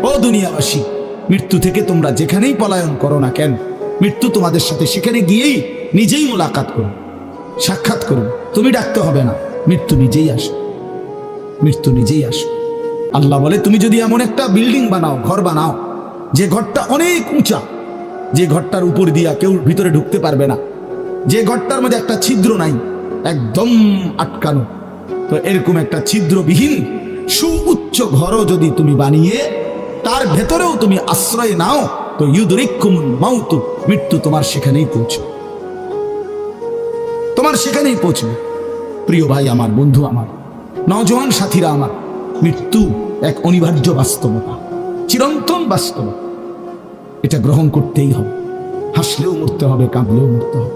ও দুনিয়াবাসী, মৃত্যু থেকে তোমরা যেখানেই পলায়ন করো না কেন, মৃত্যু তোমাদের সাথে সেখানে গিয়েই নিজেই মোলাকাত করো, সাক্ষাৎ করো। তুমি ডাকতে হবে না, মৃত্যু নিজেই আসে, মৃত্যু নিজেই আসে। আল্লাহ বলে, তুমি যদি এমন একটা বিল্ডিং বানাও, ঘর বানাও, যে ঘরটা অনেক উঁচা, যে ঘরটার উপর দিয়া কেউ ভিতরে ঢুকতে পারবে না, যে ঘরটার মধ্যে একটা ছিদ্র নাই, একদম আটকানো, তো এরকম একটা ছিদ্রবিহীন সুউচ্চ ঘরও যদি তুমি বানিয়ে তার ভেতরেও তুমি আশ্রয় নাও, তো ইউদরিকুমুল মাউত, মৃত্যু তোমার সেখানেই পৌঁছবে, তোমার সেখানেই পৌঁছবে। প্রিয় ভাই আমার, বন্ধু আমার, নওজোয়ান সাথীরা আমার, মৃত্যু এক অনিবার্য বাস্তবতা, চিরন্তন বাস্তবতা। এটা গ্রহণ করতেই হবে। হাসলেও মরতে হবে, কাঁদলেও মরতে হবে,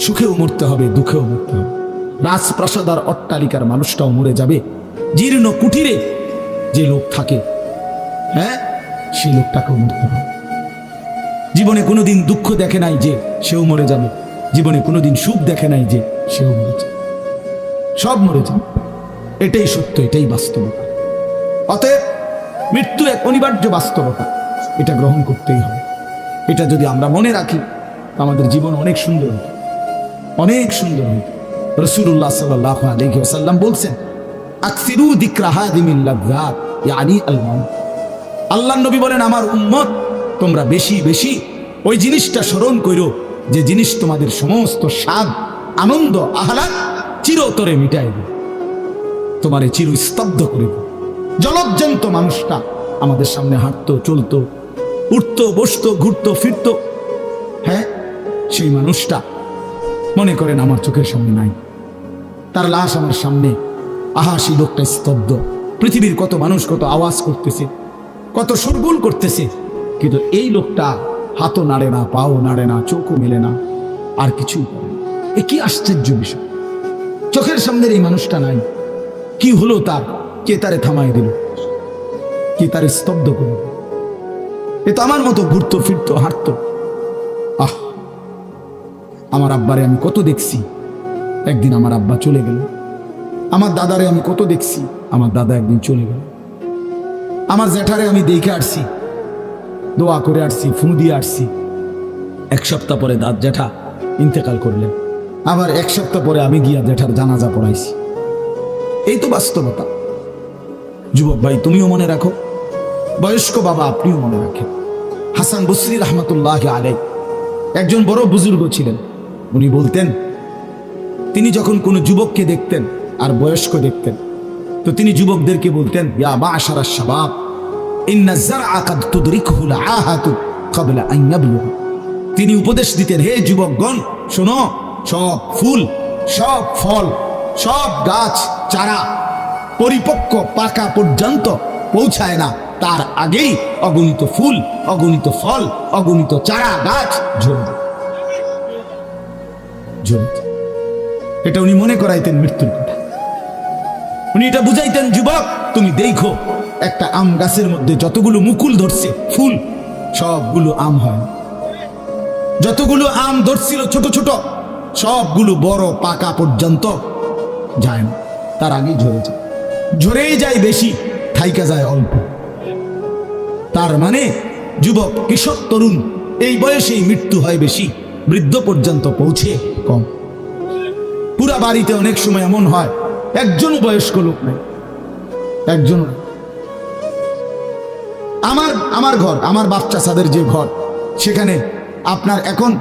সুখেও মরতে হবে, দুঃখেও মরতে হবে। রাজপ্রাসাদ আর অট্টালিকার মানুষটাও মরে যাবে। জীর্ণ কুটিরে যে লোক থাকে, হ্যাঁ, সেই লোকটাকেও মরতে হবে। জীবনে কোনোদিন দুঃখ দেখে নাই যে সেও মরে যাবে, জীবনে কোনোদিন সুখ দেখে নাই যে সেও মরে যাবে, সব মরে যাবে। এটাই সত্য, এটাই বাস্তবতা। অতএব মৃত্যু এক অনিবার্য বাস্তবতা, এটা গ্রহণ করতেই হবে। এটা যদি আমরা মনে রাখি, আমাদের জীবন অনেক সুন্দর হবে, অনেক সুন্দর হবে। রাসূলুল্লাহ সাল্লাল্লাহু আলাইহি ওয়াসাল্লাম বলছেন, আকসিরু যিকরা হাদিমিল লাযযাত ইয়ানি আল মাউত। আল্লাহর নবী বলেন, আমার উম্মত, তোমরা বেশি বেশি ওই জিনিসটা স্মরণ করো যে জিনিস তোমাদের সমস্ত স্বাদ, আনন্দ, আহ্লাদ চিরতরে মিটাই দেবে, তোমারে চিরস্তব্ধ করে দেবে। জলজ্জন্ত মানুষটা আমাদের সামনে হাঁটতো, চলতো, উঠতো, বসতো, ঘুরতো, ফিরতো, হ্যাঁ, সেই মানুষটা মনে করেন আমার চোখের সামনে নাই, তার লাশ আমার সামনে। আহা, সেই লোকটা স্তব্ধ। পৃথিবীর কত মানুষ কত আওয়াজ করতেছে, কত শোরগোল করতেছে, কিন্তু এই লোকটা হাতও নাড়ে না, পাও নাড়ে না, চোখও মেলে না, আর কিছুই করে না। এ কি আশ্চর্য বিষয়! চোখের সামনের এই মানুষটা নাই, কি হলো তার? কে তারে থামাই দিল? কে তারে স্তব্ধ করল? এ তো আমার মতো ঘুরতো, ফিরতো, হাঁটতো। আহ, আমার আব্বারে আমি কত দেখছি, একদিন আমার আব্বা চলে গেল। আমার দাদারে আমি কত দেখছি, আমার দাদা একদিন চলে গেল। আমার জ্যাঠারে আমি দেখে আসছি, দোয়া করে আসছি, ফু দিয়ে আসছি। এক সপ্তাহ পরে জ্যাঠা ইন্তেকাল করলেন, আবার এক সপ্তাহ পরে আমি গিয়া জ্যাঠার জানাজা পড়াইছি। এই তো বাস্তবতা। যুবক ভাই, তুমিও মনে রাখো, বয়স্ক বাবা আপনিও মনে রাখেন। হাসান বসরি রহমতুল্লাহ আলাইহি একজন বড় বুজুর্গ ছিলেন। উনি বলতেন, তিনি যখন কোনো যুবককে দেখতেন আর বয়স্ক দেখতেন, তো তিনি যুবকদেরকে বলতেন, ইয়া মা'শারাশ শাবাব, ইন্না যারআ কাদ তুদরিকুহুল আহাতু ক্বাবলা আন ইয়াবলুগ। তিনি উপদেশ দিতেন, হে যুবকগণ, শোনো, সব ফুল, সব ফল, সব গাছ চারা পরিপক্ক পাকা পর্যন্ত পৌঁছায় না, তার আগেই অগণিত ফুল, অগণিত ফল, অগণিত চারা গাছ ঝরে যায়। এটা উনি মনে করাইতেন মৃত্যুর কথা। উনি এটা বুঝাইতেন, যুবক, তুমি দেখো, একটা আম গাছের মধ্যে যতগুলো মুকুল ধরছে, ফুল, সবগুলো আম হয়। যতগুলো আম ধরছিল ছোট ছোট, সবগুলো বড় পাকা পর্যন্ত যায় না, তার আগেই ঝরে যায়। ঝরেই যায় বেশি, থাইকা যায় অল্প। তার মানে যুবক, কিশোর, তরুণ, এই বয়সেই মৃত্যু হয় বেশি, বৃদ্ধ পর্যন্ত পৌঁছে কম। পুরা বাড়িতে অনেক সময় এমন হয়, একজন বয়স্ক লোক নেই, একজন। আমার ঘর, আমার বাপ চাচাদের যে ঘর, সেখানে আপনার এখন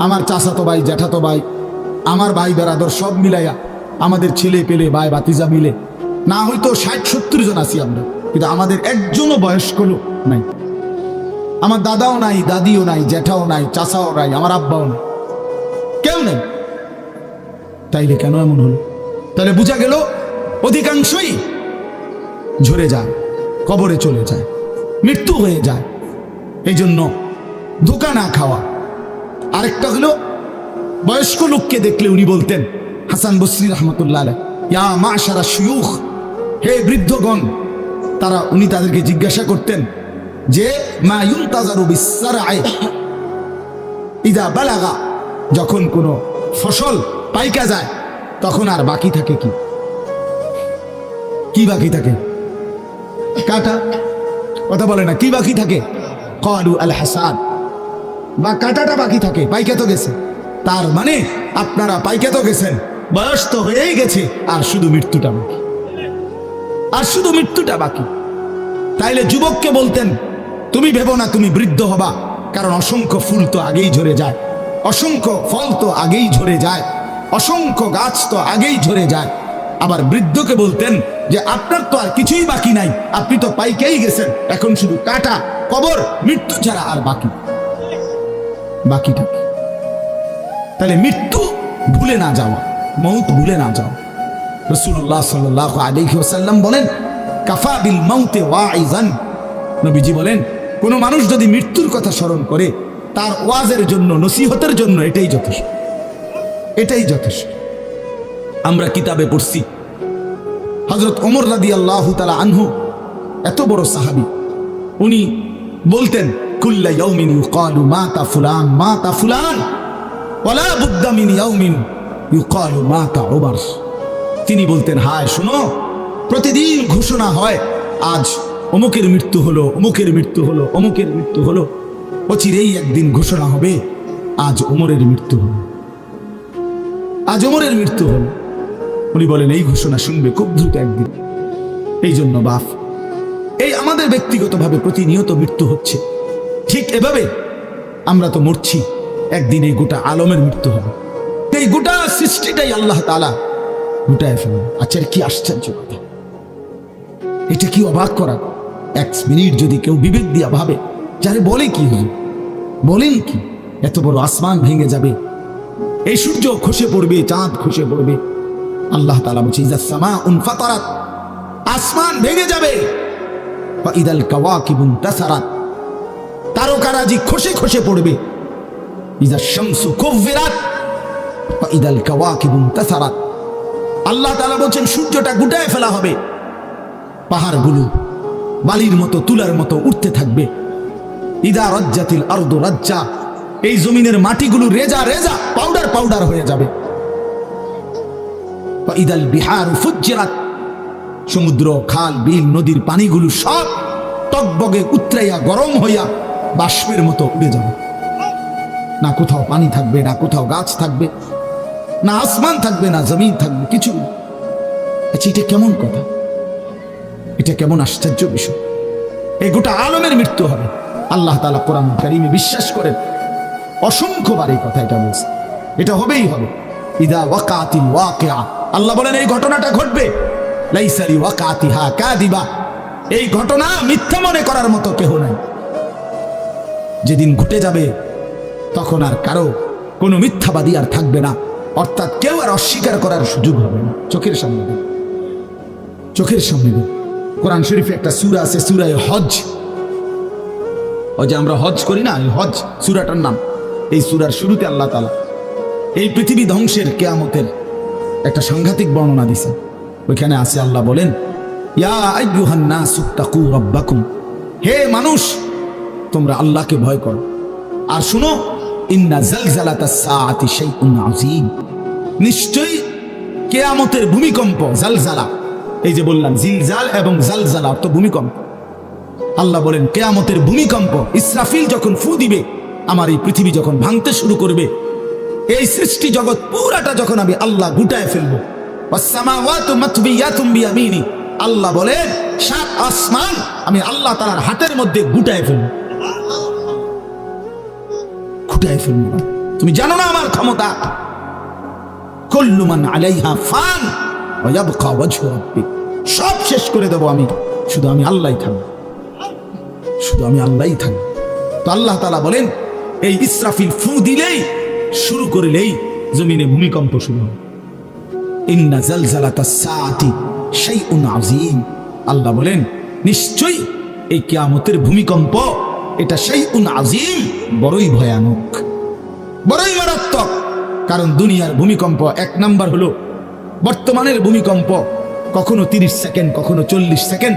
আমার চাচাতো ভাই, জ্যাঠাতো ভাই, আমার ভাই বেরাদর সব মিলাইয়া আমাদের ছেলে পেলে, ভাই ভাতিজা মিলে না হয়তো 60-70 জন আছি আমরা, কিন্তু আমাদের একজনও বয়স্ক লোক নাই। আমার দাদাও নাই, দাদিও নাই, জ্যাঠাও নাই, চাচাও নাই, আমার আব্বাও নাই, কেউ নেই। তাইলে কেন এমন হলো? তাহলে বোঝা গেল অধিকাংশই ঝরে যায়, কবরে চলে যায়, মৃত্যু হয়ে যায়। এই জন্য ধোঁকা না খাওয়া। আরেকটা হলো, বয়স্ক লোককে দেখলে উনি বলতেন, হাসান বসরি রহমতুল্লাহ আলাইহি, ইয়া মা'শারা শুয়ুখ, হে বৃদ্ধগণ। উনি তাদেরকে জিজ্ঞাসা করতেন যে, মা ইউনতাজারু বিসসারআ ইযা বালাগা, যখন কোনো ফসল পাইকা যায় তখন আর বাকি থাকে কি? কি বাকি থাকে? কাটা। কথা বলে না, কি বাকি থাকে? ক্বালু আল হাসাদ, বা কাটাটা বাকি থাকে। পাইকে তো গেছে, তার মানে আপনারা পাইকে তো গেছেন, বয়স তো হয়েই গেছে, আর শুধু মৃত্যুটা বাকি, আর শুধু মৃত্যুটা বাকি। তাইলে যুবককে বলতেন, তুমি ভেবো না তুমি বৃদ্ধ হবা, কারণ অসংখ্য ফুল তো আগেই ঝরে যায়, অসংখ্য ফল তো আগেই ঝরে যায়, অসংখ্য গাছ তো আগেই ঝরে যায়। আবার বৃদ্ধকে বলতেন যে আপনার তো আর কিছুই বাকি নাই, আপনি তো পাইকেই গেছেন, এখন শুধু কাটা, কবর, মৃত্যু ছাড়া আর বাকিটা কি? তাহলে মৃত্যু ভুলে না যাওয়া, মৌত ভুলে না যাওয়া। রাসূলুল্লাহ সাল্লাল্লাহু আলাইহি ওয়াসাল্লাম বলেন, কাফা বিল মাউতে ওয়াইজান। নবীজি বলেন, কোন মানুষ যদি মৃত্যুর কথা স্মরণ করে, তার ওয়াজের জন্য, নসিহতের জন্য এটাই যথেষ্ট, এটাই যথেষ্ট। আমরা কিতাবে পড়ছি, হযরত ওমর রাদিয়াল্লাহু তাআলা আনহু, এত বড় সাহাবী, উনি বলতেন, কুল্লা ইয়াউমিন ইউকালু মাতা ফুলান মাতা ফুলান ওয়ালা বুদ্দা মিন ইয়াউমিন ইউকালু মাতা উমর। তিনি বলতেন, হায় শোনো, প্রতিদিন ঘোষণা হয় আজ অমুকের মৃত্যু হলো, অমুকের মৃত্যু হলো, অমুকের মৃত্যু হলো, অচিরেই একদিন ঘোষণা হবে আজ ওমরের মৃত্যু হলো, আজ ওমরের মৃত্যু হলো। উনি বলেন, এই ঘোষণা শুনবে খুব দ্রুত একদিন। এই জন্য বাপ, এই আমাদের ব্যক্তিগতভাবে প্রতিনিয়ত মৃত্যু হচ্ছে, ঠিক এভাবে আমরা তো মরছি, একদিন এই গোটা আলমের মৃত্যু হবে, এই গোটা সৃষ্টিটাই আল্লাহ তাআলা গোটায় ফেলবে। আচ্ছা, কি আশ্চর্য কথা, এটা কি অবাক করা! এক মিনিট যদি কেউ বিবেক দিয়া ভাবে, যারে বলে কি হল, বলেন কি, এত বড় আসমান ভেঙে যাবে, এই সূর্য খসে পড়বে, চাঁদ খসে পড়বে। আল্লাহ তাআলা বলছে, ইযা সামাউন ফাতারাত, আসমান ভেঙে যাবে, ওয়া ইদাল কাওয়াকিবুন তাসারাত, তারকারাজি খসে খসে পড়বে, ইযা শামসু কুওয়িরাত ওয়া ইদাল কাওয়াকিবুন তাসারাত। আল্লাহ তাআলা বলেন, সূর্যটা গুটায় ফেলা হবে, পাহাড়গুলো বালির মতো, তুলার মতো উঠতে থাকবে। ইদা রাজ্জাতিল আরদু রাজ্জা, এই জমিনের মাটিগুলো রেজা রেজা, পাউডার পাউডার হয়ে যাবে। ওয়া ইদাল বিহারু ফুজ্জিরাত, সমুদ্র, খাল, বিল, নদীর পানিগুলো সব টকবগে উতরাইয়া গরম হইয়া বাষ্পের মতো উড়ে যাবে। না কোথাও পানি থাকবে, না কোথাও গাছ থাকবে, না আসমান থাকবে, না জমিন থাকবে, কিছু। আচ্ছা, এটা কেমন কথা, এটা কেমন আশ্চর্য বিষয়! এই গোটা আলমের মৃত্যু হবে। আল্লাহ তাআলা কোরআন কারীমে বিশ্বাস করেন, অসংখ্যবার এই কথা এটা বলছে, এটা হবেই হবে। ইদা ওয়াকাতিল ওয়াকিআ, আল্লাহ বলেন এই ঘটনাটা ঘটবে। লাইসা লিওয়াকাতিহা কাযিবা, এই ঘটনা মিথ্যা মনে করার মতো কেউ নাই। যেদিন ঘটে যাবে, তখন আর কারো কোনো মিথ্যাবাদী আর থাকবে না, অর্থাৎ কেউ আর অস্বীকার করার সুযোগ হবে না। চোখের সামনে দিন, চোখের সামনে দিন। কোরআন শরীফে একটা সূরা আছে, সূরা হজ। ওই যে আমরা হজ করি না, এই হজ সূরাটার নাম। এই সূরার শুরুতে আল্লাহ তাআলা এই পৃথিবী ধ্বংসের, কিয়ামতের একটা সাংঘাতিক বর্ণনা দিয়েছেন। ওইখানে আছে, আল্লাহ বলেন, ইয়া আইয়ুহান নাসু তাকু রাব্বাকুম, হে মানুষ, তোমরা আল্লাহকে ভয় করো। আর শুনো, ইন্না জালজালাতাস সাআতি শাইউন আযীম, নিশ্চয়ই কিয়ামতের ভূমিকম্প, জালজালা, এই যে বললাম জিলজাল এবং জালজালা অর্থ ভূমিকম্প। আল্লাহ বলেন, কিয়ামতের ভূমিকম্প, ইসরাফিল যখন ফু দিবে, আমার এই পৃথিবী যখন ভাঙতে শুরু করবে, এই সৃষ্টি জগৎ পুরাটা যখন আমি আল্লাহ গুটায় ফেলবো, ওয়াসসামাওয়াতু মাতবিয়াতুম বিয়ামিনি, আল্লাহ বলেন সাত আসমান আমি আল্লাহ তাআলার হাতের মধ্যে গুটায় ফেলবো, গুটায় ফেলবো। তুমি জানো না আমার ক্ষমতা? কুল্লু মান আলাইহা ফান ওয়া ইয়াবকা ওয়াজহু রাব্বিক, সব শেষ করে দেব আমি, শুধু আমি আল্লাহই থাকবো, শুধু আমি আল্লাহই থাকবো। তো আল্লাহ তাআলা বলেন, এই ইসরাফিল ফু দিলেই, শুরু করলেই জমিনে ভূমিকম্প শুরু হবে। ইন্না জালজালাতাস সাআতি শাইউন আযীম, আল্লাহ বলেন নিশ্চয়ই এই কিয়ামতের ভূমিকম্প, এটা শাইউন আযীম, বড়ই ভয়ানক, বড়ই মারাত্মক। কারণ দুনিয়ার ভূমিকম্প এক নাম্বার হলো, বর্তমানের ভূমিকম্প কখনো 30 সেকেন্ড, কখনো 40 সেকেন্ড,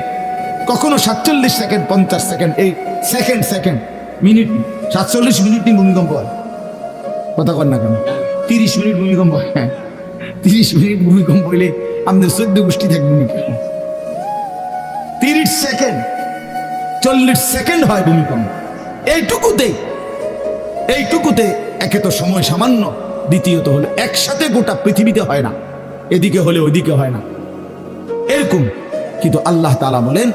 কখনো 47 সেকেন্ড, 50 সেকেন্ড, এই সেকেন্ড মিনিট, 47 মিনিট ভূমিকম্প হয়। কথা কর না কেন? 30 মিনিট ভূমিকম্প, হ্যাঁ 30 মিনিট ভূমিকম্প হইলে আমাদের 14 গোষ্ঠী থাকবে। 30 সেকেন্ড, 40 সেকেন্ড হয় ভূমিকম্প। এইটুকুতে একে তো সময় সামান্য, দ্বিতীয়ত হলো একসাথে গোটা পৃথিবীতে হয় না, এদিকে হলে ওইদিকে হয় না এরকম। কিন্তু আল্লাহ তাআলা বলেন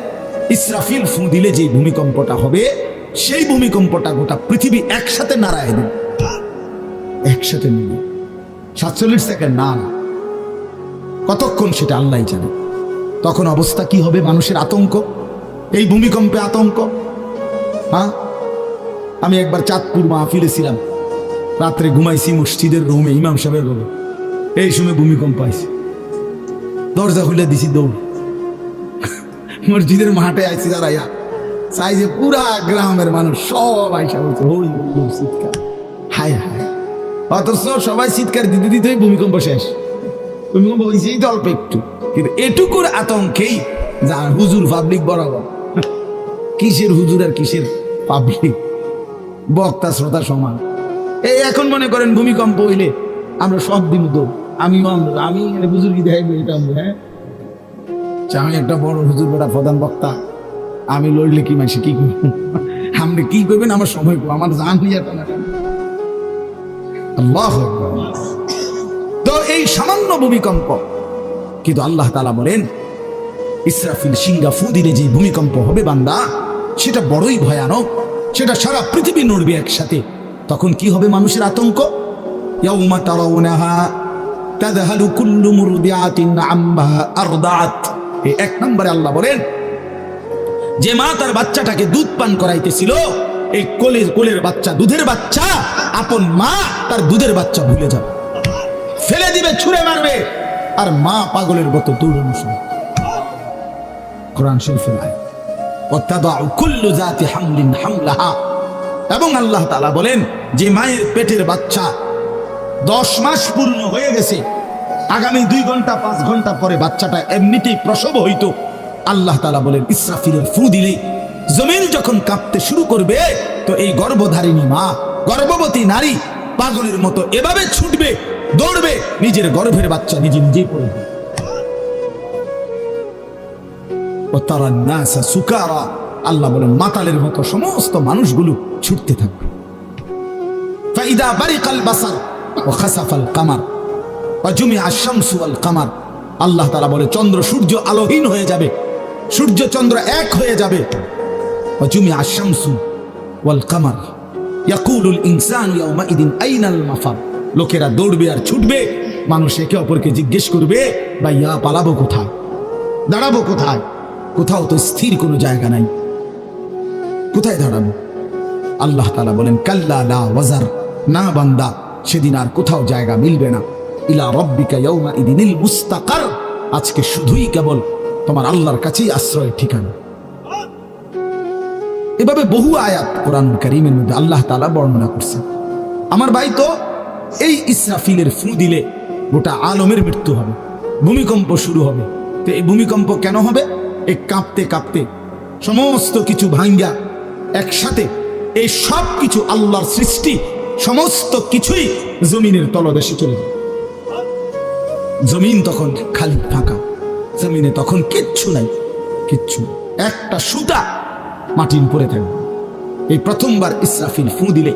ইসরাফিল ফু দিলে যে ভূমিকম্পটা হবে, সেই ভূমিকম্পটা গোটা পৃথিবী একসাথে নাড়ায় দেবে, একসাথে মিলে। 47 সেকেন্ড না, কতক্ষণ সেটা আল্লাহই জানে। তখন অবস্থা কি হবে? মানুষের আতঙ্ক, এই ভূমিকম্পে আতঙ্ক। হ্যাঁ, আমি একবার চাঁদপুর মাহফিলে ছিলাম, রাত্রে ঘুমাইছি মসজিদের রুমে, ইমাম সাহেবের রুমে। এই সময় ভূমিকম্প আইছে, দরজা খুলে দিছি দৌড়, মসজিদের মাঠে আইছি দাঁড়াইয়া, চাই যে পুরা গ্রামের মানুষ সব আইসা বলছে হই চিৎকার, হায় হায়। অথচ সবাই চিৎকার দিতে দিতে ভূমিকম্প শেষ। ভূমিকম্প হয়েছেই তো অল্প একটু, কিন্তু এটুকুর আতঙ্কেই যা হুজুর পাবলিক বরাবর। কিসের হুজুর আর কিসের পাবলিক, বক্তা শ্রোতা সমান। এই এখন মনে করেন ভূমিকম্প হইলে আমরা সব দিন তো আমি হুজুর কি দেখাইবো এটা, হ্যাঁ আমি একটা বড় হুজুর, বেটা প্রধান বক্তা, আমি লড়লে কি মাসে কি করবো, আপনি কি করবেন আমার সময়, আমার জান নিয়ে আল্লাহ। তো এই সামান্য ভূমিকম্প, কিন্তু আল্লাহ তাআলা বলেন ইসরাফিল সিংহা ফু দিলে যে ভূমিকম্প হবে বান্দা, সেটা বড়ই ভয়ানক, সেটা সারা পৃথিবী নড়বে একসাথে। তখন কি হবে মানুষের আতঙ্ক? ইয়াউমা তারাউনাহা তাযহালু কুল্লু মুরদিআতিন আম্মা আরদাআত। এই 1 নম্বরে আল্লাহ বলেন যে মা তার বাচ্চাটাকে দুধ পান করাইতেছিল, এই কোলের বাচ্চা, দুধের বাচ্চা, আপন মা তার দুধের বাচ্চা ভুলে যাবে, ফেলে দিবে, ছুঁড়ে মারবে, আর মা পাগলের মতো দৌড়ানো শুরু। কোরআন শরীফের আয়াত, ওয়াতাদাউ কুল্লু যাতি হামলিন হামলাহা। এবং আল্লাহ তাআলা বলেন যে মায়ের পেটের বাচ্চা 10 মাস পূর্ণ হয়ে গেছে, আগামী 2 ঘন্টা 5 ঘন্টা পরে বাচ্চাটা এমনিতেই প্রসব হইতো। আল্লাহ তাআলা বলেন ইসরাফিলের ফু দিলে জমিন যখন কাঁপতে শুরু করবে, তো এই গর্ভধারিণী মা, গর্ভবতী নারী পাগলের মতো এভাবে ছুটবে, দৌড়বে, নিজের গর্ভের বাচ্চা নিজে নিজেই পড়বে। ওয়াতারান নাসা সুকারা, আল্লাহ বলেন মাতালের মতো সমস্ত মানুষগুলো ছুটতে থাকবে। ফাইদা বারিকাল বাসার ওয়া খাসাফাল কামার ওয়া জুমিআ আশ-শামসু ওয়াল কামার। আল্লাহ তাআলা বলে চন্দ্র সূর্য আলোহীন হয়ে যাবে, সূর্য চন্দ্র এক হয়ে যাবে। ওয়া জুমিআ আশ-শামসু ওয়াল কামার ইয়াকুলুল ইনসানু ইয়াওমাইদিন আইনাল মাফার। লোকেরা দৌড়বে আর ছুটবে, মানুষ একে অপরকে জিজ্ঞেস করবে ভাইয়া পালাবো কোথায়, দাঁড়াবো কোথায়, কোথাও তো স্থির কোনো জায়গা নাই, কোথায় দাঁড়াবো? আল্লাহ তাআলা বলেন কাল্লা লা ওয়াজার, না বান্দা, সেদিন আর কোথাও জায়গা মিলবে না। ইলা রাব্বিকা ইয়াওমাইদিনিল মুস্তাকার, আজকে শুধুই কেবল তোমার আল্লাহর কাছেই আশ্রয় ঠিকানা। এভাবে বহু আয়াত কোরআনুল কারীমের মধ্যে আল্লাহ তাআলা বর্ণনা করছেন। আমার ভাই, তো এই ইসরাফিলের ফু দিলে গোটা আলমের মৃত্যু হবে, ভূমিকম্প শুরু হবে। তো এই ভূমিকম্প কেন হবে? এই কাঁপতে কাঁপতে সমস্ত কিছু ভাঙ্গা একসাথে, এই সব কিছু আল্লাহর সৃষ্টি, সমস্ত কিছুই জমিনের তলদেশে চলে যাবে। জমিন তখন খালি ফাঁকা, জমিনে তখন কিচ্ছু নাই, কিচ্ছু, একটা সুতা মাটির উপরে থাকবে। এই প্রথমবার ইসরাফিল ফু দিলে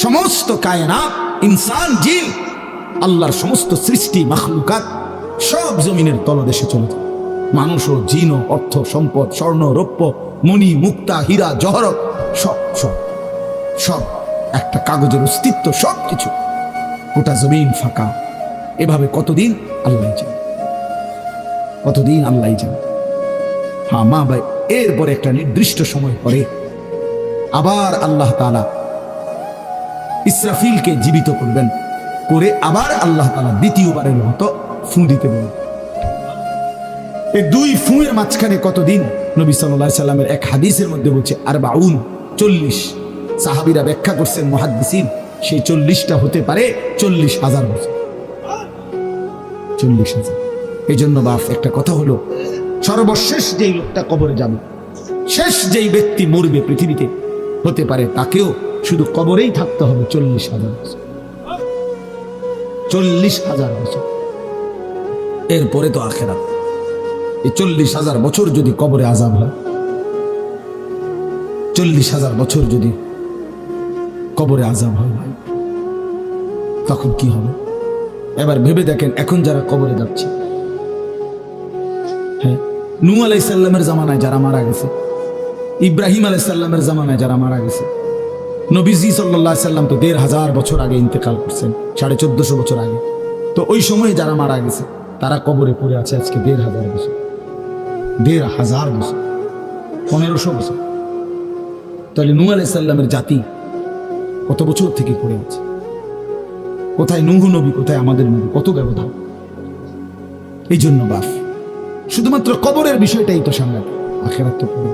সমস্ত কায়নাত, ইনসান, জিন, আল্লাহর সমস্ত সৃষ্টি, মাখলুকাত সব জমিনের তলদেশে চলে যাবে। মানুষ ও জিন ও অর্থ সম্পদ, স্বর্ণ রৌপ্য, মণি মুক্তা, হীরা জহরত, সব সব সব একটা কাগজের অস্তিত্ব, সব কিছু, গোটা জমিন ফাঁকা। এভাবে কতদিন আল্লাহ জানে, কতদিন আল্লাহ জানে। হ্যাঁ মা ভাই, এরপরে একটা নির্দিষ্ট সময় পরে আবার আল্লাহ তাআলা ইসরাফিলকে জীবিত করবেন, করে আবার আল্লাহ তাআলা দ্বিতীয়বারের মতো ফু দিতে বলেন। এই 2 ফুঁয়ের মাঝখানে কতদিন? নবী সাল্লাল্লাহু আলাইহি সাল্লামের এক হাদিসের মধ্যে বলছে 40। সাহাবীরা ব্যাখ্যা করছেন, মুহাদ্দিসিন, সেই 40টা হতে পারে 40,000 বছর। 40,000। এই জন্য বাপ একটা কথা হলো, সর্বশেষ যেই লোকটা কবরে যাবে, শেষ যেই ব্যক্তি মরবে পৃথিবীতে, হতে পারে তাকেও শুধু কবরেই থাকতে হবে 40,000 বছর। 40,000 বছর, এরপরে তো আখিরাত। এই 40,000 বছর যদি কবরে আযাব হয়, 40,000 বছর যদি কবরে আযাব হয় ভাই, তখন কি হবে? এবার ভেবে দেখেন, এখন যারা কবরে যাচ্ছে, হ্যাঁ, নূহ আলাইহিস সালামের জামানায় যারা মারা গেছে, ইব্রাহিম আলাইহিস সালামের জামানায় যারা মারা গেছে, নবীজি সাল্লাল্লাহু আলাইহি সাল্লাম তো 1,500 বছর আগে ইন্তেকাল করছেন, 1450 বছর আগে। তো ওই সময়ে যারা মারা গেছে তারা কবরে পড়ে আছে আজকে 1,500 বছর, 1,500 বছর, 1500 বছর। তাহলে নূহ আলাইহিস সালামের জাতি কত বছর থেকে পড়ে আছে? কোথায় নূহ নবী, কোথায় আমাদের নবী? কত ব্যবধান! এই জন্য বাপ, শুধুমাত্র কবরের বিষয়টাই তো সামলাতে, আখিরাত তো পড়ে।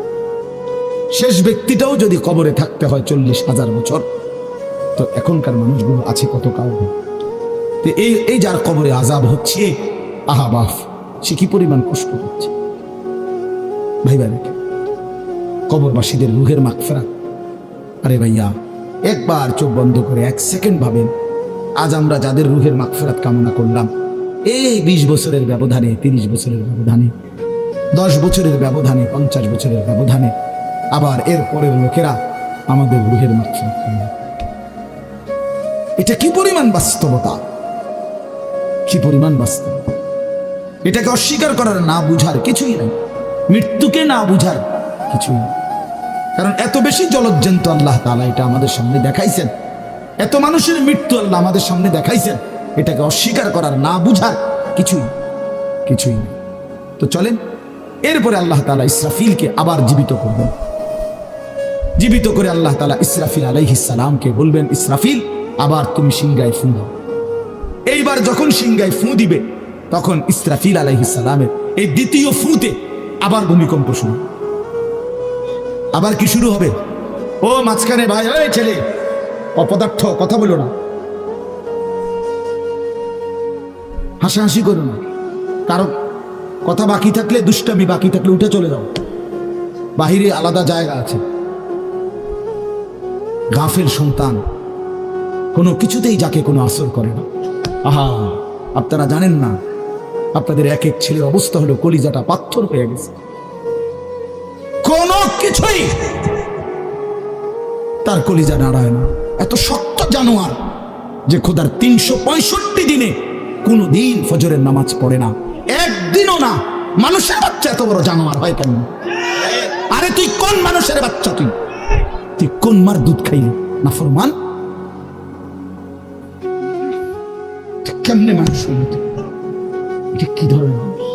শেষ ব্যক্তিটাও যদি কবরে থাকতে হয় 40,000 বছর, তো এখনকার মানুষগুলো আছে কত কাল? তো এই যার কবরে আযাব হচ্ছে, আহা বাপ, সে কি পরিমাণ কষ্ট হচ্ছে ভাইবা দেখে। কবরবাসীদের রুহের মাগফিরাত, আরে ভাইয়া একবার চোখ বন্ধ করে 1 সেকেন্ড ভাবেন, আজ আমরা যাদের রুহের মাগফিরাত কামনা করলাম, এই 20 বছরের ব্যবধানে, 30 বছরের ব্যবধানে, 10 বছরের ব্যবধানে, 50 বছরের ব্যবধানে, আবার এর পরের লোকেরা আমাদের রুহের মাগফিরাত কামনা। এটা কি পরিমাণ বাস্তবতা, কি পরিমাণ বাস্তবতা! এটাকে অস্বীকার করার, না বুঝার কিছুই নাই, মৃত্যুকে না বুঝার কিছুই নেই। কারণ এত বেশি জলজ্জন্ত আল্লাহ তাআলা এটা আমাদের সামনে দেখাইছেন, এত মানুষের মৃত্যু আল্লাহ আমাদের সামনে দেখাইছেন, এটাকে অস্বীকার করার, না বুঝার কিছুই কিছুই নেই। তো চলেন, এরপরে আল্লাহ তাআলা ইসরাফিলকে আবার জীবিত করবেন। জীবিত করে আল্লাহ তাআলা ইসরাফিল আলাইহিস সালামকে বলবেন, ইসরাফিল আবার তুমি সিংহায় ফু দাও। এইবার যখন সিংহায় ফু দিবে, তখন ইসরাফিল আলাইহিস সালামের এই দ্বিতীয় ফুতে আবার ভূমিকম্প শুরু। আবার কি শুরু হবে? ও মাঝখানে ভাই, ওই ছেলে অপদার্থ, কথা বলো না, হাসাহাসি করো না, কারো কথা বাকি থাকলে, দুষ্টামি বাকি থাকলে উঠে চলে যাও, বাহিরে আলাদা জায়গা আছে। গাফেল সন্তান কোনো কিছুতেই যাকে কোনো আসর করে না। আহা, আপনারা জানেন না, আপনাদের এক এক ছেলের অবস্থা হলো কলিজাটা পাথর হয়ে গেছে, কোনো কিছুই তার কলিজা নাড়ায় না। এত শক্ত জানোয়ার যে খোদার 365 দিনে কোনো দিন ফজরের নামাজ পড়ে না, একদিনও না। মানুষের বাচ্চা এত বড় জানোয়ার হয় কেন? আরে তুই কোন মানুষের বাচ্চা? তুই কোন মার দুধ খাইলি? না ফরমান, কেমনে মানুষ হইল? এটা কি ধরনের মানুষ?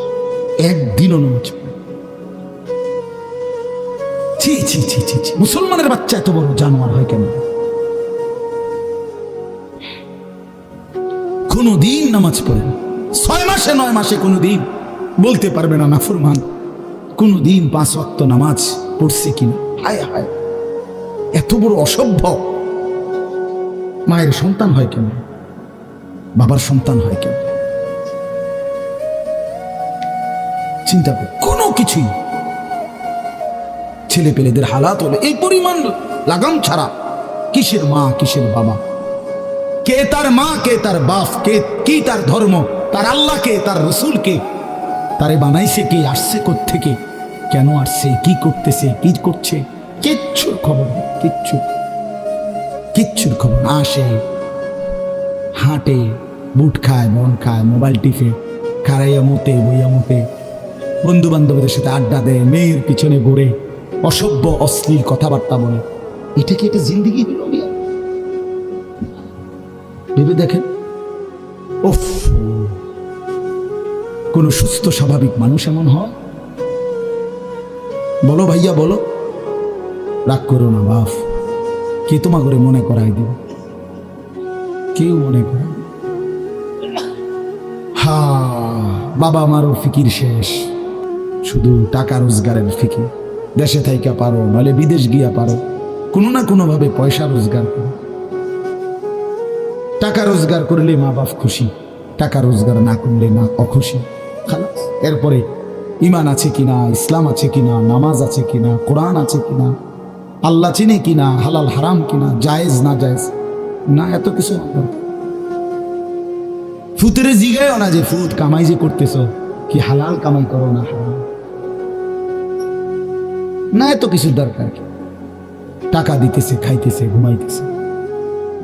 একদিনও নামাজ পড়ে? ছি ছি ছি ছি ছি, মুসলমানের বাচ্চা এত বড় জানোয়ার হয় কেন? কোনদিন নামাজ পড়ে না, 6 মাসে 9 মাসে কোনদিন বলতে পারবে না নাফরমান, কোনদিন 5 ওয়াক্ত নামাজ পড়ছে কিনা। হায় হায়, এত বড় অসভ্য! মায়ের সন্তান হয় কেন? বাবার সন্তান হয় কেন? চিন্তা কর, কোনো কিছুই। ছেলে পেলেদের হালাত হলে এই পরিমাণ লাগাম ছাড়া, কিসের মা কিসের বাবা, কে তার মা কে তার বাপ, কে কি তার ধর্ম, তার আল্লাহ কে, তার রসুল কে, তারে বানাইছে কে, আসছে কোত্থেকে, কেন আসছে, কি করতেছে, কি করছে, কিচ্ছুর খবর নেই, কিচ্ছুর খবর না। আসে, হাঁটে, বুট খায়, মন খায়, মোবাইল টিপে, খারাইয়া মতে, বইয়া মতে, বন্ধু বান্ধবদের সাথে আড্ডা দেয়, মেয়ের পিছনে ঘুরে, অসভ্য অশ্লীল কথাবার্তা বলে। এটা কি একটা জিন্দেগি হলো? ভেবে দেখেন, ওফ, কোন সুস্থ স্বাভাবিক মানুষ এমন হয়? বলো ভাইয়া, বলো। রাগ করো না বাপ, কে তোমার করে মনে করাই দেব? কেউ মনে করে? হা, বাবা আমারও ফিকির শেষ, শুধু টাকা রোজগারের ফিকির। দেশে থাইকা পারো, নাহলে বিদেশ গিয়া পারো, কোনো না কোনো ভাবে পয়সা রোজগার করো। টাকা রোজগার করলে মা বাপ খুশি, টাকা রোজগার না করলে না অখুশি। খালাস। এরপরে ইমান আছে কিনা, ইসলাম আছে কিনা, নামাজ আছে কিনা, কোরআন আছে কিনা, আল্লাহ চিনে কিনা, হালাল হারাম কিনা, জায়েজ না জায়েজ না, এত কিছু ফুতেরে জিগায়ও না যে ফুত কামাই যে করতেছ, কি হালাল কামাই করো না হারাম না, এত কিছুর দরকার কি? টাকা দিতেছে, খাইতেছে, ঘুমাইতেছে,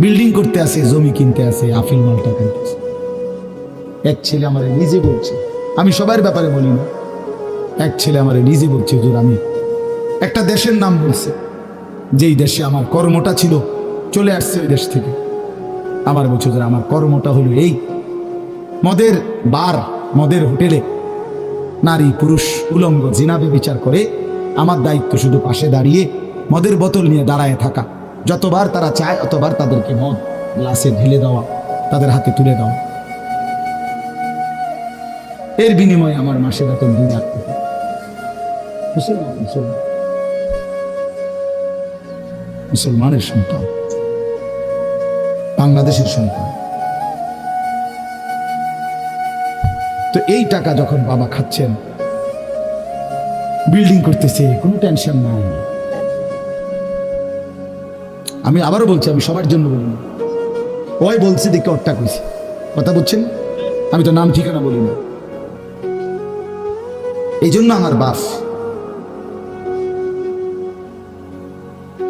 বিল্ডিং করতে আসে, জমি কিনতে আসে, আফিল মালটা খাইতেছে। এক ছেলে আমার নিজে বলছে, আমি সবার ব্যাপারে বলি না, এক ছেলে আমার নিজে বলছে, হুজুর আমি একটা দেশের নাম বলছে, যেই দেশে আমার কর্মটা ছিল, চলে আসছে ওই দেশ থেকে। আমার বলছে, হুজুর আমার কর্মটা হলো এই মদের বার, মদের হোটেলে নারী পুরুষ উলঙ্গ জিনাবে বিচার করে, আমার দায়িত্ব শুধু পাশে দাঁড়িয়ে মদের বোতল নিয়ে দাঁড়ায় থাকা, যতবার তারা চায় অতবার তাদেরকে মদ গ্লাসে ঢেলে দেওয়া, তাদের হাতে তুলে দেওয়া। এর বিনিময়ে আমার মাসে বেতন 2 লাখ টাকা। মুসলমানের সন্তান, বাংলাদেশের সন্তান। তো এই টাকা যখন বাবা খাচ্ছেন, বিল্ডিং করতেছে, কোনো টেনশন নাই। আমি আবারও বলছি, আমি সবার জন্য বলি না, ওই বলছে দেখে অট্টা কইছি, কথা বুঝছেন? আমি তো নাম ঠিকানা বলি না। এই জন্য আমার বাপ,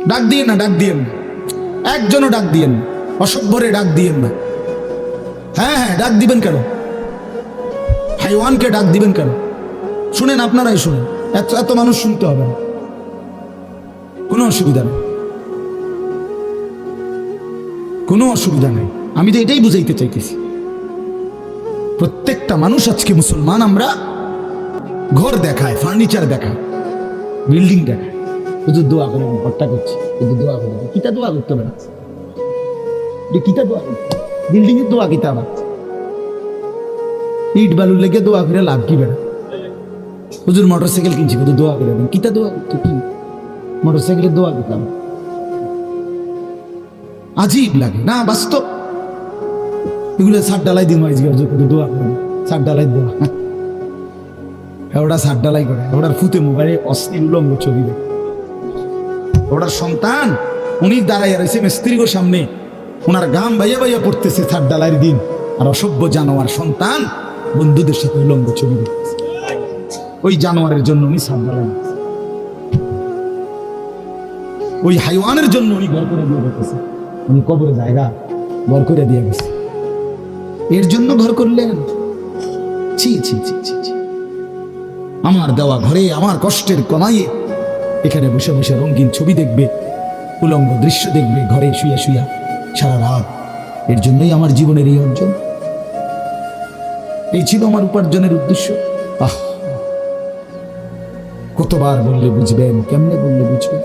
ডাক দিয়ে না, ডাক দিয়েন না, একজনও ডাক দিয়েন না, অসভ্যরে ডাক দিয়েন না। হ্যাঁ হ্যাঁ, ডাক দিবেন কেন? হাইওয়ানকে ডাক দিবেন কেন? শুনেন, আপনারাই শুনেন, এত এত মানুষ শুনতে হবে না, কোনো অসুবিধা নেই, কোনো অসুবিধা নেই। আমি তো এটাই বুঝাইতে চাইতেছি, প্রত্যেকটা মানুষ আজকে মুসলমান, আমরা ঘর দেখায়, ফার্নিচার দেখায়, বিল্ডিং দেখায়, শুধু দোয়া করে, ঘরটা করছি, শুধু দোয়া করে। কিতা দোয়া করতে হবে না, কিতা দোয়া করতে, বিল্ডিং এর দোয়া কিতা, আবার ইট বালুর লেগে দোয়া করে লাভ কি বেড়া? হুজুর মোটরসাইকেল কিনছি, শুধু দোয়া করে দেন, কিতা দোয়া করতে, কি মোটরসাইকেলের দোয়া কিতা? আজীব লাগে না? বাস্তব এগুলো ছাদ ডালাই দিন, দোয়া করে ছাদ ডালাই দোয়া, ওটা ছাদ ডালাই করে, ওটার ফুতে মোবাইলে অশ্লীল উলঙ্গ ছবি দেয়। ওটার সন্তান উনি দাঁড়াইয়া রয়েছে মিস্ত্রির সামনে, ওনার গাম বাইয়া বাইয়া পড়তেছে ছাদ ডালাইয়ের দিন, আর অসভ্য জানোয়ার সন্তান বন্ধুদের সাথে উলঙ্গ ছবি দেখতেছে। ওই জানোয়ারের জন্য উনি ছাদ ডালাই, ওই হাইওয়ানের জন্য উনি ঘর করে দিয়ে গেছে, উনি কবরে জায়গা ঘর করে দিয়ে গেছে, এর জন্য ঘর করলেন? ছি ছি ছি ছি ছি। আমার দেওয়া ঘরে আমার কষ্টের কমাইয়ে এখানে বসে বসে রঙিন ছবি দেখবে, উলঙ্গ দৃশ্য দেখবে ঘরে শুয়া শুয়া সারা রাত। এর জন্যই আমার জীবনের এই অর্জন, এই ছিল আমার উপার্জনের উদ্দেশ্য। আহ, কতবার বললে বুঝবেন, কেমনে বললে বুঝবেন,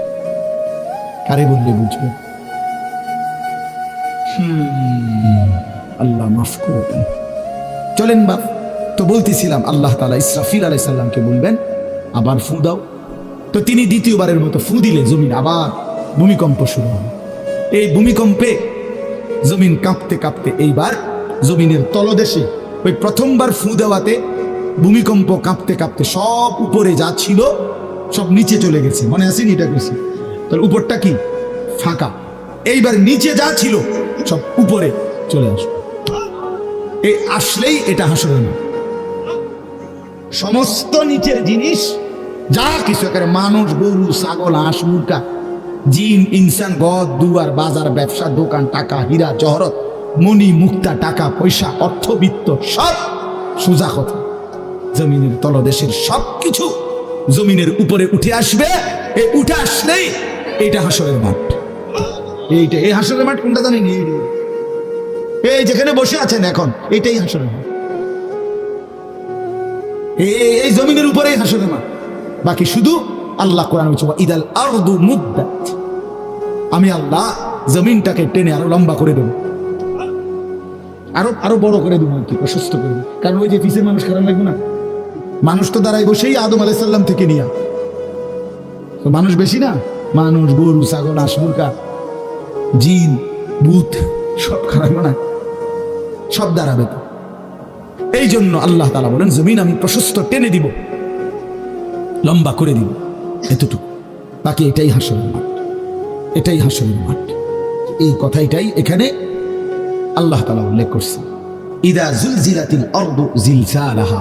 কারে বললে বুঝবেন? আল্লাহ মাফ করবেন। চলেন বাপ, তো বলতেছিলাম আল্লাহ তাআলা ইসরাফিল আলাইহিস সালামকে বলবেন আবার ফু দাও। তো তিনি দ্বিতীয়বারের মতো ফু দিলে জমিন আবার ভূমিকম্প শুরু হবে। এই ভূমিকম্পে জমিন কাঁপতে কাঁপতে, এইবার জমিনের তলদেশে ওই প্রথমবার ফু দেওয়াতে ভূমিকম্প কাঁপতে কাঁপতে সব উপরে যা ছিল সব নিচে চলে গেছে। মনে আসেনি এটা কিছু? তাহলে উপরটা কি ফাঁকা, এইবার নিচে যা ছিল সব উপরে চলে আসবে। এই আসলেই এটা হাসরের মাঠ। সমস্ত নিচের জিনিস যা কিছু, একেবারে মানুষ, গরু, ছাগল, হাঁস, মুরগা, জিন, ইনসান, গদ, দুয়ার, বাজার, ব্যবসা, দোকান, টাকা, হীরা, জহরত, মণি, মুক্তা, টাকা পয়সা, অর্থবিত্ত, সব সোজা কথা, জমিনের তলদেশের সব কিছু জমিনের উপরে উঠে আসবে। এই উঠে আসলেই এইটা হাসরের মাঠ। এইটা, এই হাসরের মাঠ কোনটা জানেন? এই যেখানে বসে আছেন এখন, এটাই হাসরের মাঠ। এই জমিনের উপরেই হাসরের মাঠ। বাকি শুধু আল্লাহ কোরআন বলছে ইদাল আরদু মুদ্দাত, আমি আল্লাহ জমিনটাকে টেনে আরো লম্বা করে দেব, আরো আরো বড় করে দেবো, কি প্রশস্ত করে দেবো। কারণ ওই যে পিছের মানুষ খারাপ লাগবে না? মানুষ তো দাঁড়াই বসেই আদম আলাইহিস সালাম থেকে নিয়ে, তো মানুষ বেশি না? মানুষ, গরু, ছাগল, হাঁস, মুরগা, জিন, ভূত সব খারাপ না, সব দাঁড়াবে তো। এই জন্য আল্লাহ তাআলা বলেন জমিন আমি প্রশস্ত টেনে দিব, লম্বা করে দিব, এতটুকু। বাকি এটাই হাসরের মাঠ, এটাই হাসরের মাঠ। এই কথাটাই এখানে আল্লাহ তাআলা উল্লেখ করছে, ইদা জুলজিলাতিল আরদু জিলজালাহা,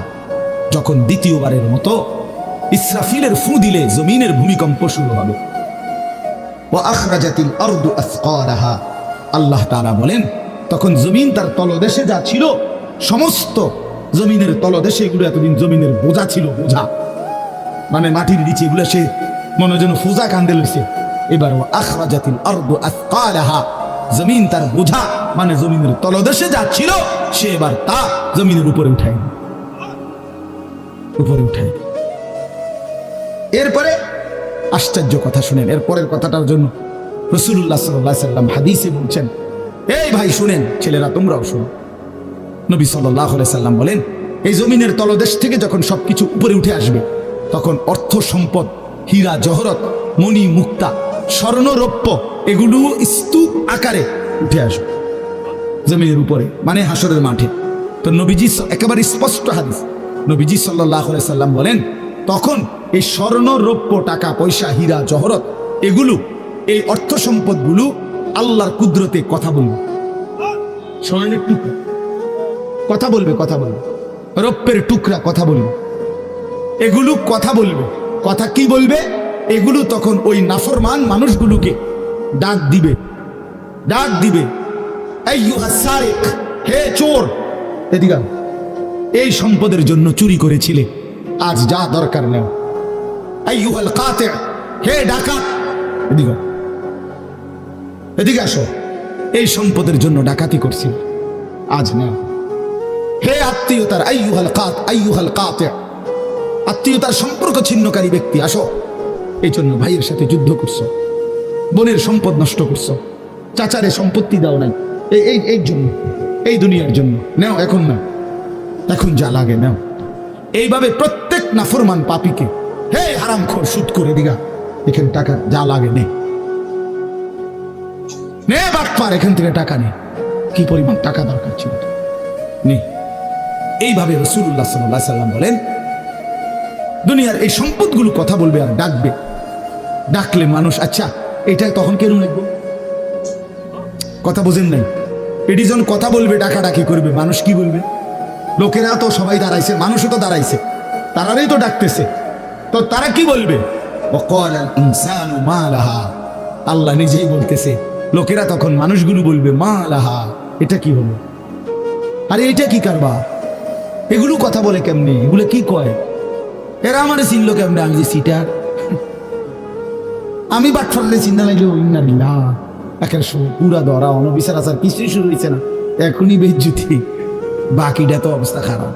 যখন দ্বিতীয়বারের মতো ইসরাফিলের ফু দিলে জমিনের ভূমিকম্প শুরু হবে। ওয়া আখরাজাতিল আরদু আসকালাহা, আল্লাহ তাআলা বলেন তখন জমিন তার তলদেশে যা ছিল সমস্ত জমিনের তলদেশে, এগুলো এতদিন জমিনের বোঝা ছিল, বোঝা মানে মাটির নিচে, এগুলো সে মনে যেন ফোজা কান্দে লইছে। এবার ওয়া আখরাজাতিল আরদু আসকালাহা, জমিন তার বোঝা মানে জমিনের তলদেশে যা ছিল সে এবার তা জমিনের উপরে উঠায়, উপরে উঠায়। এরপরে আশ্চর্য কথা শুনেন, এরপরের কথাটার জন্য রাসূলুল্লাহ সাল্লাল্লাহু আলাইহি সাল্লাম হাদিসে বলছেন, এই ভাই শুনেন, ছেলেরা তোমরাও শোনো। নবী সাল্লাল্লাহু আলাইহি সাল্লাম বলেন, এই জমিনের তলদেশ থেকে যখন সবকিছু উপরে উঠে আসবে তখন অর্থ সম্পদ, হীরা জহরত, মণি মুক্তা, স্বর্ণ রৌপ্য এগুলো স্তূপ আকারে উঠে আসবে জমিনের উপরে, মানে হাসরের মাঠে। তো নবীজি একেবারে স্পষ্ট হাদিস, নবীজি সাল্লাল্লাহু আলাইহি সাল্লাম বলেন তখন এই স্বর্ণ রৌপ্য, টাকা পয়সা, হীরা জহরত এগুলো, এই অর্থ সম্পদগুলো আল্লাহর কুদরতে কথা বলবে, স্বর্ণের টুকরা কথা বলবে, কথা বলবে, রৌপ্যের টুকরা কথা বলবে, এগুলো কথা বলবে। কথা কি বলবে? এগুলো তখন ওই নাফরমান মানুষগুলোকে ডাক দিবে, ডাক দিবে, আইয়ুহাস সারিক, হে চোর, এদিকে এই সম্পদের জন্য চুরি করেছিলে, আজ যা দরকার নেও। আইয়ুহাল কাতি, হে ডাকাত, এদিকে এদিকে আসো, এই সম্পদের জন্য ডাকাতি করছিল, আজ নেও। হে আত্মীয়তার, আইয়ুহাল কাতি, আত্মীয়তার সম্পর্ক ছিন্নকারী ব্যক্তি, আসো, এই জন্য ভাইয়ের সাথে যুদ্ধ করছো, বোনের সম্পদ নষ্ট করছো, চাচারে সম্পত্তি দাও নাই, এই জন্য, এই দুনিয়ার জন্য নেও, এখন না, এখন যা লাগে নেও। এইভাবে প্রত্যেক নাফরমান পাপীকে, হে হারামখোর সুদ করে দিগা, এখানে টাকা যা লাগে নে, নে বাটপার, এখান থেকে টাকা নে, কি পরিমাণ টাকা দরকার ছিল নে। এইভাবে রাসূলুল্লাহ সাল্লাল্লাহু আলাইহি সাল্লাম বলেন দুনিয়ার এই সম্পদগুলো কথা বলবে আর ডাকবে, ডাকলে মানুষ, আচ্ছা এটা তখন কেন লিখবো, কথা বোঝেন নাই, এটি যখন কথা বলবে, ডাকাডাকি করবে, মানুষ কি বলবে? লোকেরা তো সবাই দাঁড়াইছে, মানুষও তো দাঁড়াইছে, তারাই তো ডাকতেছে, তো তারা কি বলবে? ওয়াকালাল ইনসানু মা লাহা, আল্লাহ নিজেই বলতেছে, লোকেরা তখন মানুষগুলো বলবে মা লাহা, এটা কি হলো, আরে এটা কি কারবার, এগুলো কথা বলে কেমনে, এগুলো কি কয়, এরা আমার চিনলো কেমনে, আমি যে সিটার, আমি বাটফারলে চিন্তা লাগলো, ইন্নালিল্লাহ, একের পুরা ধরা অনবিচার আচার কিছুই শুরু হয়েছে না, এখনই বেজ্জুতি, বাকিটা তো অবস্থা খারাপ।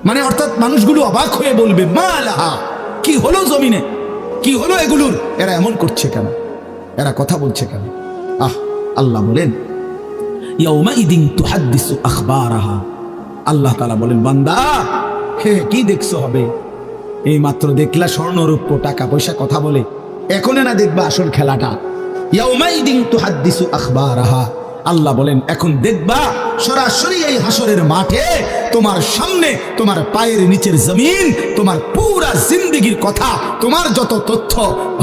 মানে অর্থাৎ মানুষগুলো অবাক হয়ে বলবে মা লাহা, কি হলো জমিনে, কি হলো এগুলোর, এরা এমন করছে কেন, এরা কথা বলছে কেন? আল্লাহ বলেন ইয়াউমাইদিন তুহাদ্দিসু আখবারাহা, আল্লাহ তাআলা বলেন বান্দা হে কি দেখছো হবে, এই মাত্র দেখলা স্বর্ণ রৌপ্য টাকা পয়সা কথা বলে, এখন না দেখবা আসল খেলাটা। ইয়াউমাইদিন তুহাদ্দিসু আখবারাহা, আল্লাহ বলেন এখন দেখবা সরাসরি এই হাসরের মাঠে তোমার সামনে, তোমার পায়ের নিচের জমিন, তোমার পুরা জিন্দেগির কথা, তোমার যত তথ্য,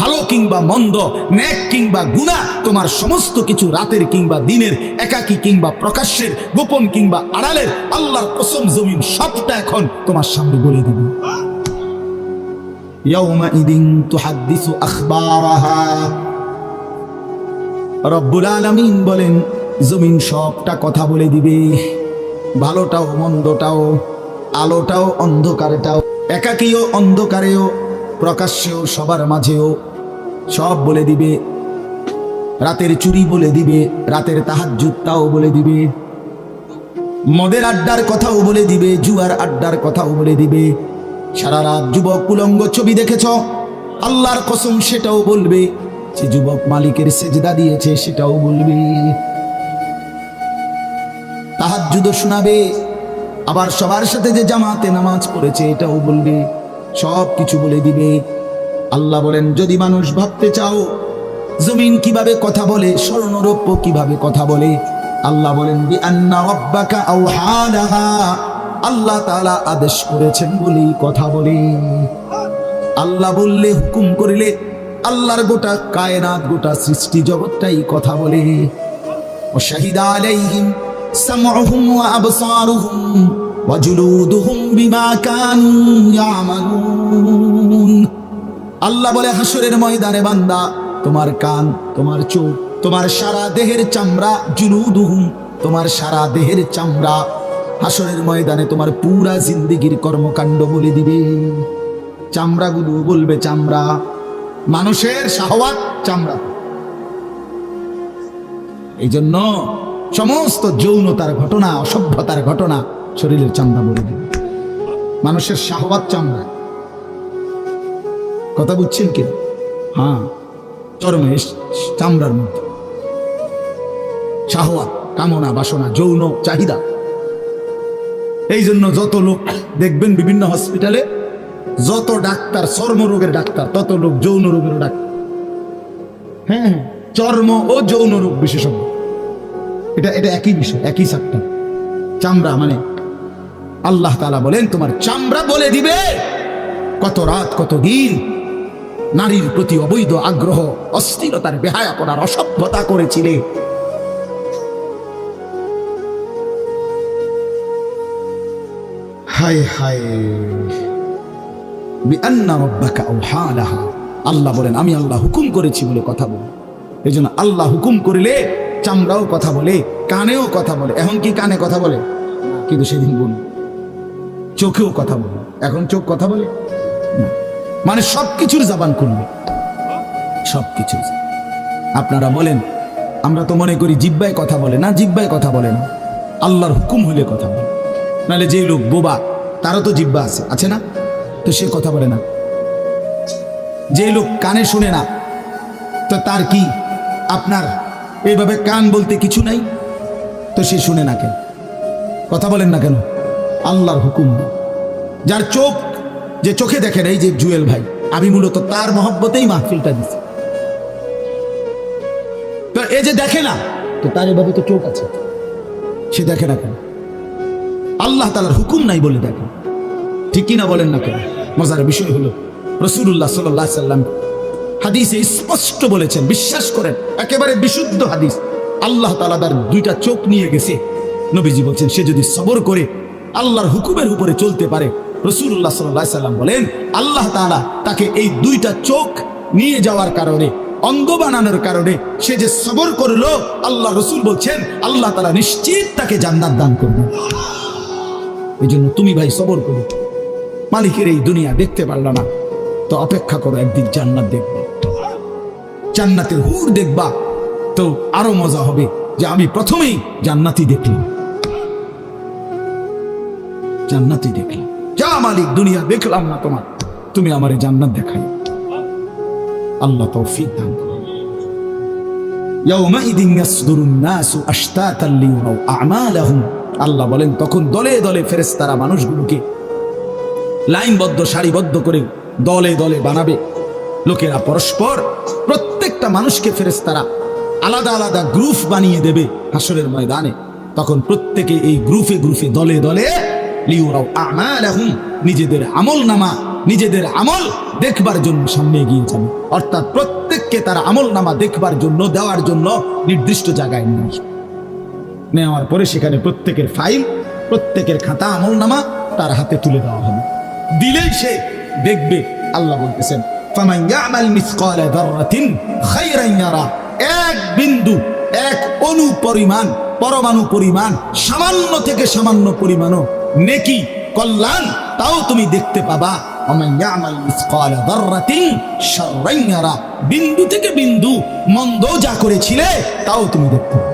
ভালো কিংবা মন্দ, নেক কিংবা গুনাহ, তোমার সমস্ত কিছু, রাতের কিংবা দিনের, একাকী কিংবা প্রকাশ্যের, গোপন কিংবা আড়ালের, আল্লাহর কসম জমিন সবটা এখন তোমার সামনে বলে দিবে। ইয়াউমাইদিন তুহাদ্দিসু আখবারাহা, রব্বুল আলামিন বলেন জমিন সবটা কথা বলে দিবে, ভালোটাও মন্দটাও, আলোটাও অন্ধকারেটাও, একাকীও অন্ধকারেও, প্রকাশ্যেও সবার মাঝেও, সব বলে দিবে। রাতের চুরি বলে দিবে, রাতের তাহাজ্জুদটাও বলে দিবে, মদের আড্ডার কথাও বলে দিবে, জুয়ার আড্ডার কথাও বলে দিবে। সারা রাত যুবক উলঙ্গ ছবি দেখেছ, আল্লাহর কসম সেটাও বলবে, যে যুবক মালিকের সেজদা দিয়েছে সেটাও বলবে, তাহাজ্জুদ শোনাবে, আবার সবার সাথে যে জামাতে নামাজ পড়েছে এটাও বলবে, সব কিছু বলে দিবে। আল্লাহ বলেন যদি মানুষ ভাবতে চাও জমিন কিভাবে কথা বলে, স্বর্ণরৌপ্য কিভাবে কথা বলে, আল্লাহ বলেন বিআন্না রাব্বাকা আওহা লাহা, আল্লাহ তাআলা আদেশ করেছেন বলেই কথা বলে। আল্লাহ বললে, হুকুম করিলে আল্লাহর গোটা কায়নাত, গোটা সৃষ্টি জগৎটাই কথা বলে। ও শাহিদা আলাইহিম সামউহুম ওয়া আবসারুহুম ওয়া জুলুদুহুম বিমা কানু ইয়ামালুন। আল্লাহ বলে হাসরের ময়দানে বান্দা তোমার কান, তোমার চোখ, তোমার সারা দেহের চামড়া, জুলুদুহুম, তোমার সারা দেহের চামড়া হাসরের ময়দানে তোমার পুরা জিন্দেগির কর্মকাণ্ড বলে দিবে। চামড়াগুলো বলবে চামড়া, মানুষের শাহওয়াত চামড়া। এই জন্য সমস্ত যৌনতার ঘটনা, অসভ্যতার ঘটনা শরীরের চামড়া বলে দিবে। মানুষের শাহওয়াত চামড়া। কথা বুঝছেন কি? হ্যাঁ, চর্মে চামড়ার মধ্যে শাহওয়াত, কামনা, বাসনা, যৌন চাহিদা। এই জন্য যত লোক দেখবেন বিভিন্ন হসপিটালে, যত ডাক্তার চর্মরোগের ডাক্তার, তত লোক যৌন রোগের ডাক্তার। হ্যাঁ, চর্ম ও যৌন রোগ বিশেষজ্ঞ। এটা একই বিষয়, একই সাক্টা। চামড়া মানে আল্লাহ তাআলা বলেন তোমার চামড়া বলে দিবে কত রাত কত দিন নারীর প্রতি অবৈধ আগ্রহ, অস্থিরতার, বেহায়াপনার, অসভ্যতা করেছিলে। হায় হায়, বিআন্না রাব্বাকা আওহা লাহা। আল্লাহ বলেন আমি আল্লাহ হুকুম করেছি বলে কথা বলে। এই জন্য আল্লাহ হুকুম করিলে চামড়াও কথা বলে, কানেও কথা বলে। এখন কি কানে কথা বলে? কিন্তু সেদিন বলুন চোখেও কথা বলে। এখন চোখ কথা বলে না। মানে সবকিছুর জবান খুলবে, সবকিছু। আপনারা বলেন আমরা তো মনে করি জিহ্বায় কথা বলে না, জিহ্বায় কথা বলে না, আল্লাহর হুকুম হলে কথা বলে। নাহলে যে লোক বোবা তারও তো জিহ্বা আছে, আছে না? তো সে কথা বলে না। যে লোক কানে শুনে না, তো তার কি আপনার এইভাবে কান বলতে কিছু নাই? তো সে শুনে না কেন? কথা বলেন না কেন? আল্লাহর হুকুম। যার চোখ, যে চোখে দেখেন, এই যে জুয়েল ভাই, আমি মূলত তার মহব্বতেই মাহফিলটা দিচ্ছি। তো এই যে দেখে না, তো তার এভাবে তো চোখ আছে, সে দেখে না কেন? আল্লাহ তাআলার হুকুম নাই বলে দেখে। ঠিক কিনা বলেন না কেন? মজার বিষয় হলো রাসূলুল্লাহ সাল্লাল্লাহু আলাইহি সাল্লাম হাদিসে স্পষ্ট বলেছেন, বিশ্বাস করেন, একেবারে বিশুদ্ধ হাদিস। আল্লাহ তাআলা তার দুইটা চোখ নিয়ে গেছে। নবীজি বলছেন সে যদি সবর করে আল্লাহর হুকুমের উপরে চলতে পারে, রাসূলুল্লাহ সাল্লাল্লাহু আলাইহি সাল্লাম বলেন আল্লাহ তাআলা তাকে এই দুইটা চোখ নিয়ে যাওয়ার কারণে, অন্ধ বানানোর কারণে সে যে সবর করলো, আল্লাহ রাসূল বলছেন আল্লাহ তাআলা নিশ্চিত তাকে জান্নাত দান করবেন। এই জন্য তুমি ভাই সবর করো। মালিকের এই দুনিয়া দেখতে পারল না, তো অপেক্ষা করো, একদিন জান্নাত দেখবে, জান্নাতের হুর দেখবা, তো আরো মজা হবে যে আমি প্রথমেই জান্নাতি দেখলাম, জান্নাতি দেখলাম। যা মালিক, দুনিয়া দেখলাম না তোমার, তুমি আমারে জান্নাত দেখাই। আল্লাহ তৌফিক দান করুন। ইয়াউমাইদিন ইয়াসদুরুন নাসু আশতাতান লিয়ারাউ আ'মালাহুম। আল্লাহ বলেন তখন দলে দলে ফেরেশতারা মানুষগুলোকে লাইনবদ্ধ, সারিবদ্ধ করে দলে দলে বানাবে। লোকেরা পরস্পর, প্রত্যেকটা মানুষকে ফেরেশতারা আলাদা আলাদা গ্রুপ বানিয়ে দেবে হাসরের ময়দানে। তখন প্রত্যেকে এই গ্রুপে গ্রুপে, দলে দলে লিয়ারাউ আ'মালাহুম, নিজেদের আমল নামা, নিজেদের আমল দেখবার জন্য সামনে এগিয়ে যাবে। অর্থাৎ প্রত্যেককে তারা আমল নামা দেখবার জন্য, দেওয়ার জন্য নির্দিষ্ট জায়গায় নিয়ে আসবে। নেওয়ার পরে সেখানে প্রত্যেকের ফাইল, প্রত্যেকের খাতা, আমল নামা তার হাতে তুলে দেওয়া হবে। দিলেই সে দেখবে। আল্লাহ বলতেছেন ফামান ইয়ামাল মিসকালা যাররাতিন খায়রান ইয়ারা। এক বিন্দু, এক অণু পরিমাণ, পরমাণু পরিমাণ, সামান্য থেকে সামান্য পরিমাণও নেকি, কল্যাণ, তাও তুমি দেখতে পাবা। ওমান ইয়ামাল মিসকালা যাররাতিন শাররান ইয়ারা। বিন্দু থেকে বিন্দু মন্দ যা করেছিলে তাও তুমি দেখতে পাবে।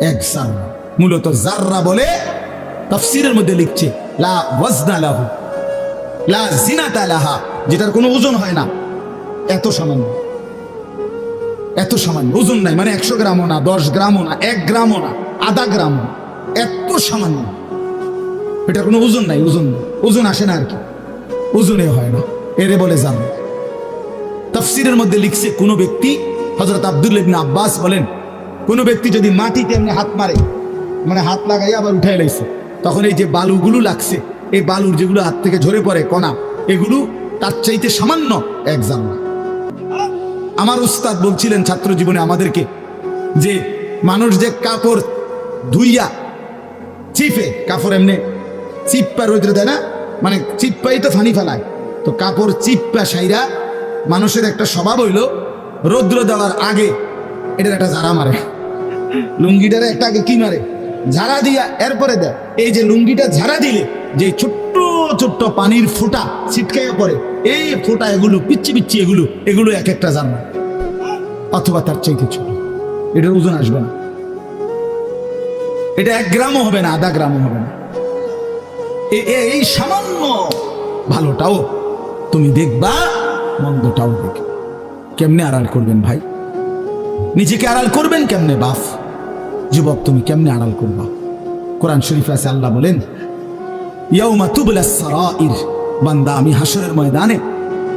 এক জাররা, মূলত জাররা বলে তাফসীরের মধ্যে লিখছে লা ওয়াজনা লাহু লা জিনাতা লাহা, যেটার কোনো ওজন হয় না, এত সামান্য, এত সামান্য, ওজন নাই। মানে 100 গ্রামও না, 10 গ্রামও না, 1 গ্রামও না, আধা গ্রামও না, এত সামান্য। এটা কোনো ওজন নাই, ওজন আসে না আর কি, ওজনে হয় না, এরে বলে জাররা। তাফসীরের মধ্যে লিখছে কোন ব্যক্তি, হযরত আব্দুল্লাহ ইবনে আব্বাস বলেন, কোন ব্যক্তি যদি মাটিতে এমনি হাত মারে, মানে হাত লাগাই আবার উঠাই লাইছে, তখন এই যে বালুগুলো লাগছে, এই বালুর যেগুলো হাত থেকে ঝরে পড়ে কণা, এগুলো তার চাইতে সামান্য এক জাররা। আমার উস্তাদ বলছিলেন ছাত্র জীবনে আমাদেরকে যে মানুষ যে কাপড় ধুইয়া চিপে, কাপড় এমনি চিপ্পা রোদ্রে দেয় না, মানে চিপ্পাই তো ফানি ফেলায়, তো কাপড় চিপ্পা সাইরা মানুষের একটা স্বভাব হইল রৌদ্র দেওয়ার আগে এটার একটা ঝাড়া মারে, লুঙ্গিটারে একটা আগে কি মারে, ঝাড়া দিয়া এরপরে দেয়। এই যে লুঙ্গিটা ঝাড়া দিলে যে ছোট্ট ছোট্ট পানির ফোঁটা ছিটকাইয়া পড়ে, এই ফোঁটা এগুলো পিচ্ছি পিচ্ছি এগুলো এক একটা জানা, অথবা তার চাইতে ছোট। এটার ওজন আসবে না, এটা 1 গ্রামও হবে না, আধা গ্রামও হবে না। এই সামান্য ভালোটাও তুমি দেখবা, মন্দটাও দেখবে। কেমনে আড়াল করবেন ভাই? নিজেকে আড়াল করবেন কেমনে বাপ? যুবক তুমি কেমনে আড়াল করবা? কোরআন শরীফে আছে, আল্লাহ বলেন ইয়াউমা তুবলাস সারাইর, বান্দা আমি হাসরের ময়দানে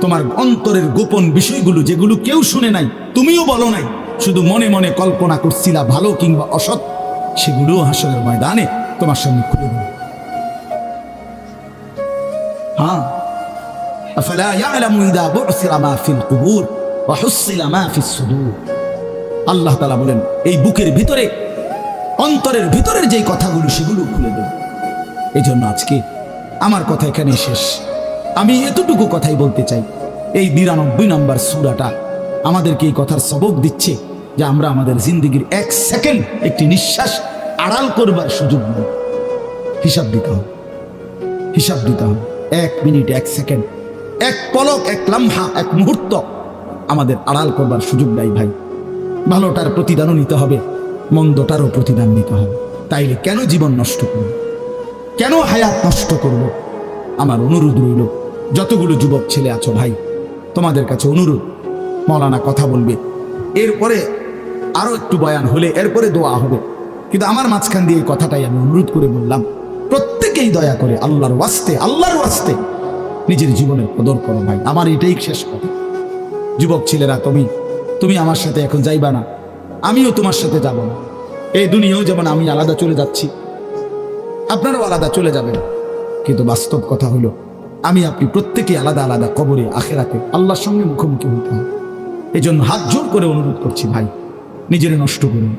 তোমার অন্তরের গোপন বিষয়গুলো, যেগুলো কেউ শুনে নাই, তুমিও বলো নাই, শুধু মনে মনে কল্পনা করছিলা ভালো কিংবা অসৎ, সেগুলো হাসরের ময়দানে তোমার সামনে খুলে দেব। হ্যাঁ, আফালা ইয়ালামু ইযা বু'সিরা মা ফিল কুবুর ওয়া হুসিলা মা ফিস সুদূর। আল্লাহ তাআলা বলেন এই বুকের ভিতরে, অন্তরের ভিতরের যেই কথাগুলো, সেগুলো খুলে দেব। এই জন্য আজকে আমার কথা এখানে শেষ। আমি এতটুকু কথাই বলতে চাই, এই 92 নম্বর সূরাটা আমাদেরকে এই কথার সবক দিচ্ছে যে আমরা আমাদের জিন্দগির 1 সেকেন্ড, একটি নিঃশ্বাস আড়াল করবার সুযোগ নেই। হিসাব দিতে হবে, হিসাব দিতে হবে। 1 মিনিট, 1 সেকেন্ড, 1 পলক, 1 লম্হা, 1 মুহূর্ত আমাদের আড়াল করবার সুযোগ নাই ভাই। ভালোটার প্রতিদানও নিতে হবে, মন্দটারও প্রতিদান নিতে হবে। তাইলে কেন জীবন নষ্ট করব? কেন হায়াত নষ্ট করব? আমার অনুরোধ রইল, যতগুলো যুবক ছেলে আছো ভাই, তোমাদের কাছে অনুরোধ, মৌলানা কথা বলবে, এরপরে আরো একটু বয়ান হলে এরপরে দোয়া হবে, কিন্তু আমার মাঝখান দিয়ে এই কথাটাই আমি অনুরোধ করে বললাম, প্রত্যেকেই দয়া করে আল্লাহর ওয়াস্তে নিজের জীবনের কদর করো ভাই। আমার এটাই শেষ কথা। যুবক ছেলেরা, তুমি আমার সাথে এখন যাইবা না, আমিও তোমার সাথে যাব না। এই দুনিয়াও যেমন আমি আলাদা চলে যাচ্ছি, আপনারাও আলাদা চলে যাবেন, কিন্তু বাস্তব কথা হলো আমি আপনি প্রত্যেকেই আলাদা আলাদা কবরে, আখেরাতে আল্লাহর সঙ্গে মুখোমুখি হতে হবে। এই জন্য হাত জোর করে অনুরোধ করছি ভাই, নিজের নষ্ট করুন।